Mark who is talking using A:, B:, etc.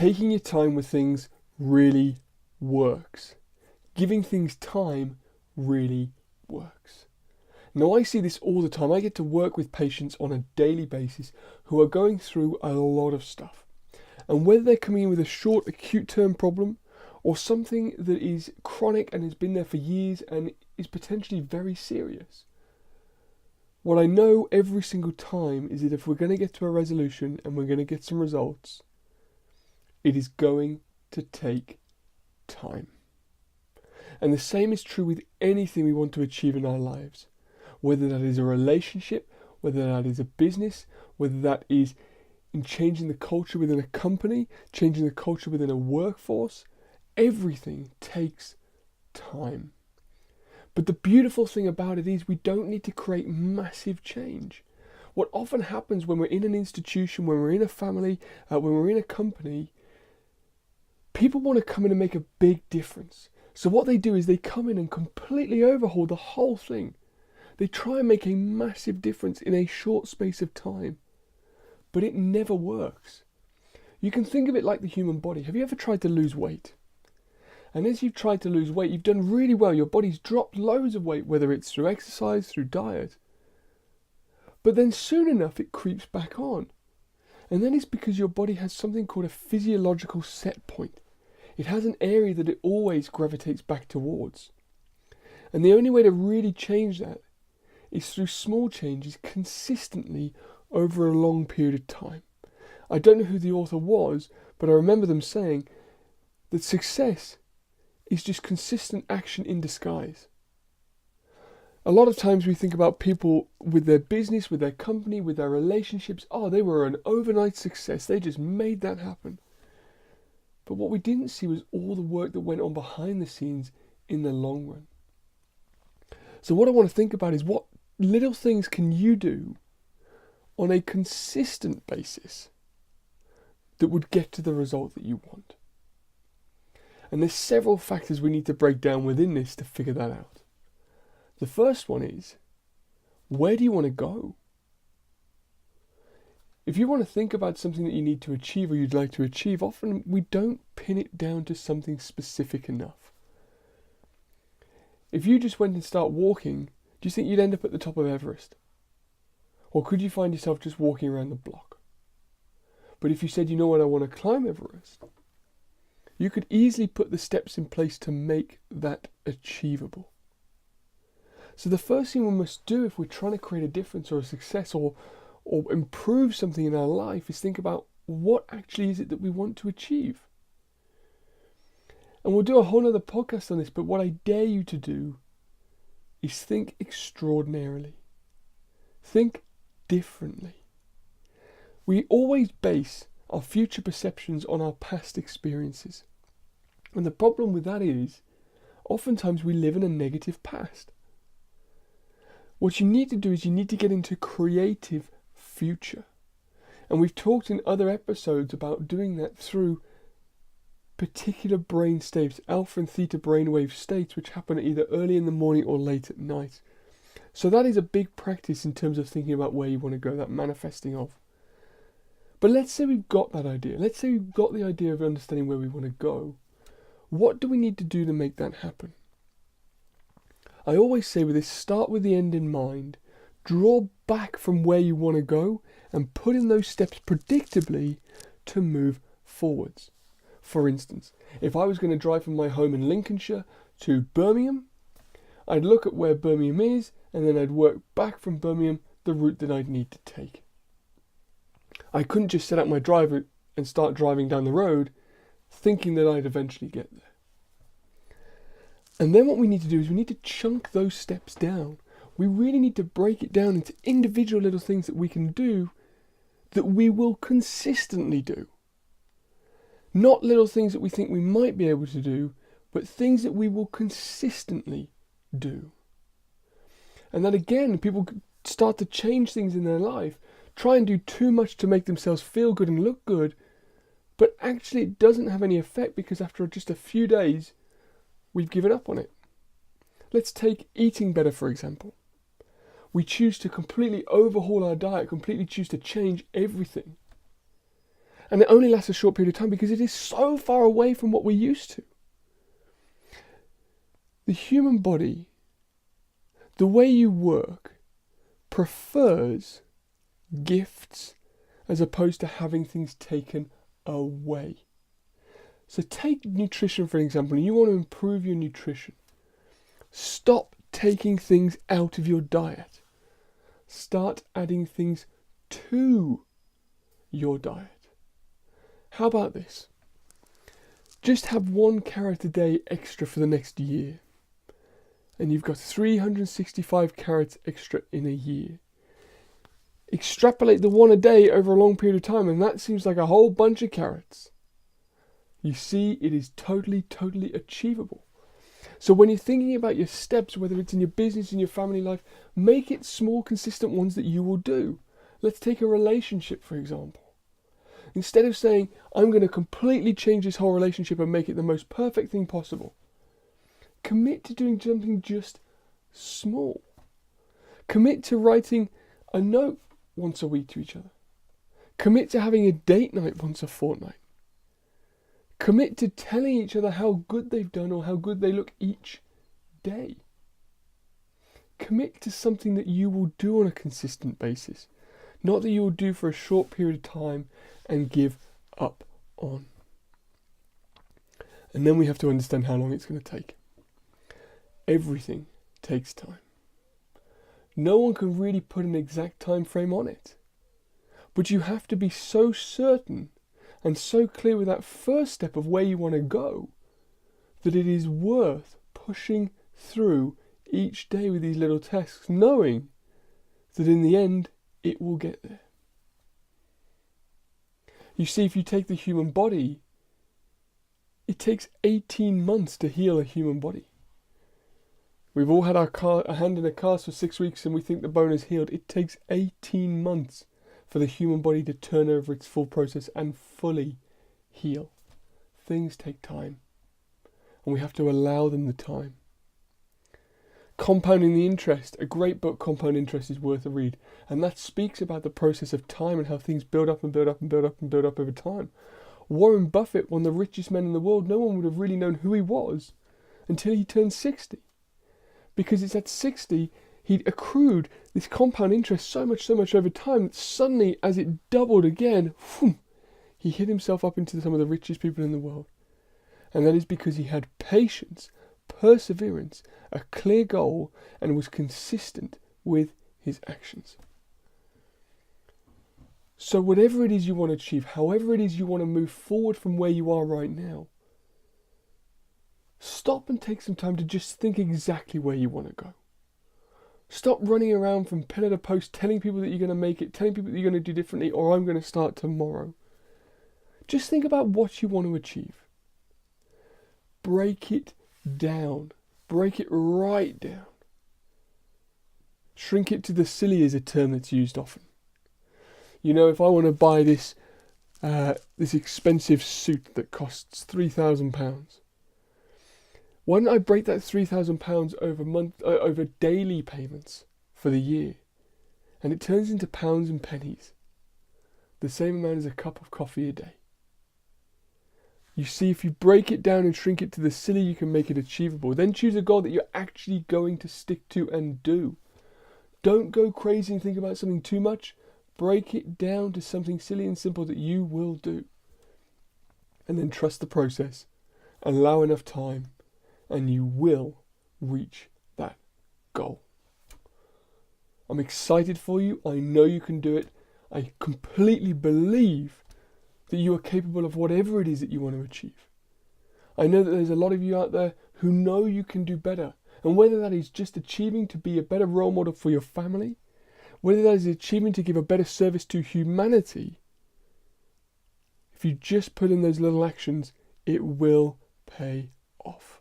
A: Taking your time with things really works. Giving things time really works. Now, I see this all the time. I get to work with patients on a daily basis who are going through a lot of stuff. And whether they're coming in with a short, acute term problem or something that is chronic and has been there for years and is potentially very serious, what I know every single time is that if we're going to get to a resolution and we're going to get some results, it is going to take time. And the same is true with anything we want to achieve in our lives. Whether that is a relationship, whether that is a business, whether that is in changing the culture within a company, changing the culture within a workforce, everything takes time. But the beautiful thing about it is we don't need to create massive change. What often happens when we're in an institution, when we're in a family, when we're in a company, people want to come in and make a big difference. So what they do is they come in and completely overhaul the whole thing. They try and make a massive difference in a short space of time, but it never works. You can think of it like the human body. Have you ever tried to lose weight? And as you've tried to lose weight, you've done really well. Your body's dropped loads of weight, whether it's through exercise, through diet. But then soon enough, it creeps back on. And then it's because your body has something called a physiological set point. It has an area that it always gravitates back towards. And the only way to really change that is through small changes consistently over a long period of time. I don't know who the author was, but I remember them saying that success is just consistent action in disguise. A lot of times we think about people with their business, with their company, with their relationships. Oh, they were an overnight success. They just made that happen. But what we didn't see was all the work that went on behind the scenes in the long run. So what I want to think about is what little things can you do on a consistent basis that would get to the result that you want. And there's several factors we need to break down within this to figure that out. The first one is, where do you want to go? If you want to think about something that you need to achieve or you'd like to achieve, often we don't pin it down to something specific enough. If you just went and start walking, do you think you'd end up at the top of Everest? Or could you find yourself just walking around the block? But if you said, you know what, I want to climb Everest, you could easily put the steps in place to make that achievable. So the first thing we must do if we're trying to create a difference or a success or improve something in our life is think about what actually is it that we want to achieve. And we'll do a whole other podcast on this, but what I dare you to do is think extraordinarily. Think differently. We always base our future perceptions on our past experiences. And the problem with that is, oftentimes we live in a negative past. What you need to do is you need to get into creative future. And we've talked in other episodes about doing that through particular brain states, alpha and theta brainwave states, which happen either early in the morning or late at night. So that is a big practice in terms of thinking about where you want to go, that manifesting of. But let's say we've got that idea. Let's say we've got the idea of understanding where we want to go. What do we need to do to make that happen? I always say with this, start with the end in mind. Draw back from where you want to go and put in those steps predictably to move forwards. For instance, if I was going to drive from my home in Lincolnshire to Birmingham, I'd look at where Birmingham is and then I'd work back from Birmingham the route that I'd need to take. I couldn't just set up my driver and start driving down the road thinking that I'd eventually get there. And then what we need to do is we need to chunk those steps down. We really need to break it down into individual little things that we can do that we will consistently do. Not little things that we think we might be able to do, but things that we will consistently do. And then again, people start to change things in their life, try and do too much to make themselves feel good and look good, but actually it doesn't have any effect because after just a few days, we've given up on it. Let's take eating better, for example. We choose to completely overhaul our diet, completely choose to change everything. And it only lasts a short period of time because it is so far away from what we're used to. The human body, the way you work, prefers gifts as opposed to having things taken away. So take nutrition for example. You want to improve your nutrition. Stop taking things out of your diet. Start adding things to your diet. How about this? Just have 1 carrot a day extra for the next year. And you've got 365 carrots extra in a year. Extrapolate the 1 a day over a long period of time, and that seems like a whole bunch of carrots. You see, it is totally achievable. So when you're thinking about your steps, whether it's in your business, in your family life, make it small, consistent ones that you will do. Let's take a relationship, for example. Instead of saying, I'm going to completely change this whole relationship and make it the most perfect thing possible, commit to doing something just small. Commit to writing a note once a week to each other. Commit to having a date night once a fortnight. Commit to telling each other how good they've done or how good they look each day. Commit to something that you will do on a consistent basis, not that you will do for a short period of time and give up on. And then we have to understand how long it's going to take. Everything takes time. No one can really put an exact time frame on it. But you have to be so certain and so clear with that first step of where you want to go that it is worth pushing through each day with these little tasks, knowing that in the end it will get there. You see, if you take the human body, it takes 18 months to heal a human body. We've all had a hand in a cast for 6 weeks and we think the bone is healed. It takes 18 months for the human body to turn over its full process and fully heal. Things take time, and we have to allow them the time. Compounding the Interest, a great book, Compound Interest, is worth a read, and that speaks about the process of time and how things build up and build up and build up and build up over time. Warren Buffett, one of the richest men in the world, no one would have really known who he was until he turned 60. Because it's at 60, he'd accrued this compound interest so much over time that suddenly, as it doubled again, he hit himself up into some of the richest people in the world. And that is because he had patience, perseverance, a clear goal, and was consistent with his actions. So whatever it is you want to achieve, however it is you want to move forward from where you are right now, stop and take some time to just think exactly where you want to go. Stop running around from pillar to post telling people that you're going to make it, telling people that you're going to do differently, or I'm going to start tomorrow. Just think about what you want to achieve. Break it down. Break it right down. Shrink it to the silly is a term that's used often. You know, if I want to buy this expensive suit that costs £3,000, why don't I break that £3,000 over daily payments for the year? And it turns into pounds and pennies. The same amount as a cup of coffee a day. You see, if you break it down and shrink it to the silly, you can make it achievable. Then choose a goal that you're actually going to stick to and do. Don't go crazy and think about something too much. Break it down to something silly and simple that you will do. And then trust the process. Allow enough time. And you will reach that goal. I'm excited for you. I know you can do it. I completely believe that you are capable of whatever it is that you want to achieve. I know that there's a lot of you out there who know you can do better. And whether that is just achieving to be a better role model for your family, whether that is achieving to give a better service to humanity, if you just put in those little actions, it will pay off.